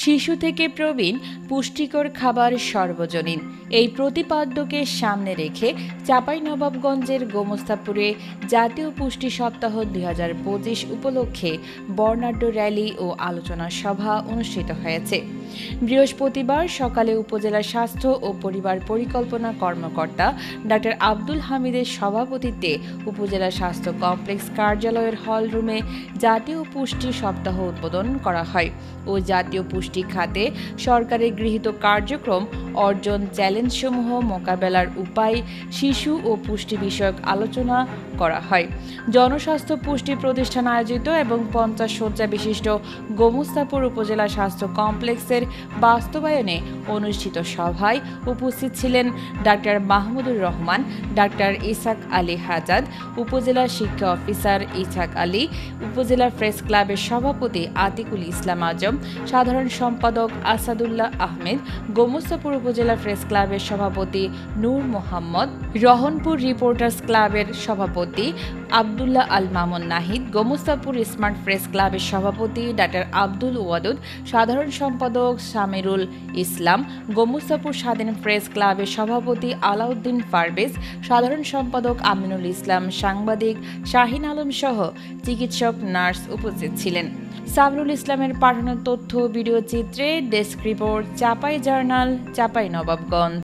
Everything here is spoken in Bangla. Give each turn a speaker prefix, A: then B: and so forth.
A: শিশু থেকে প্রবীণ পুষ্টিকর খাবার সর্বজনীন এই প্রতিপাদ্যকে সামনে রেখে চাঁপাইনবাবগঞ্জের গোমস্তাপুরে জাতীয় পুষ্টি সপ্তাহ 2025 উপলক্ষে বর্ণাঢ্য র্যালি ও আলোচনা সভা অনুষ্ঠিত হয়েছে। বৃহস্পতিবার সকালে উপজেলা স্বাস্থ্য ও পরিবার পরিকল্পনা কর্মকর্তা ডাক্তার আব্দুল হামিদের সভাপতিত্বে উপজেলা স্বাস্থ্য কমপ্লেক্স কার্যালয়ের হল রুমে জাতীয় পুষ্টি সপ্তাহ উদ্বোধন করা হয় ও জাতীয় পুষ্টি খাতে সরকারের গৃহীত কার্যক্রম, অর্জন, চ্যালেঞ্জসমূহ মোকাবেলার উপায়, শিশু ও পুষ্টি বিষয়ক আলোচনা করা হয়। জনস্বাস্থ্য পুষ্টি প্রতিষ্ঠান আয়োজিত এবং 50 শয্যা বিশিষ্ট গোমস্তাপুর উপজেলা স্বাস্থ্য কমপ্লেক্সের বাস্তবায়নে অনুষ্ঠিত সভায় উপস্থিত ছিলেন ডাক্তার মাহমুদুর রহমান, ডাক্তার ইসাক আলী হাজাদ, উপজেলা শিক্ষা অফিসার ইসাক আলী, উপজেলা প্রেস ক্লাবের সভাপতি আতিকুল ইসলাম আজম, সাধারণ সম্পাদক আসাদুল্লাহ আহমেদ, গোমস্তাপুর উপজেলা প্রেস ক্লাবের সভাপতি নূর মোহাম্মদ, রহনপুর রিপোর্টার্স ক্লাবের সভাপতি আবদুল্লাহ আল মামুন নাহিদ, গোমস্তাপুর স্মার্ট প্রেস ক্লাবের সভাপতি ডাক্তার আব্দুল ওয়াদুদ, সাধারণ সম্পাদক সামিরুল ইসলাম, গোমস্তাপুর স্বাধীন প্রেস ক্লাবের সভাপতি আলাউদ্দিন পারভেজ, সাধারণ সম্পাদক আমিনুল ইসলাম, সাংবাদিক শাহিন আলম সহ চিকিৎসক, নার্স উপস্থিত ছিলেন। সামরুল ইসলামের পাঠানো তথ্য ভিডিও চিত্রে desk report, Chapai journal, Chapainawabganj.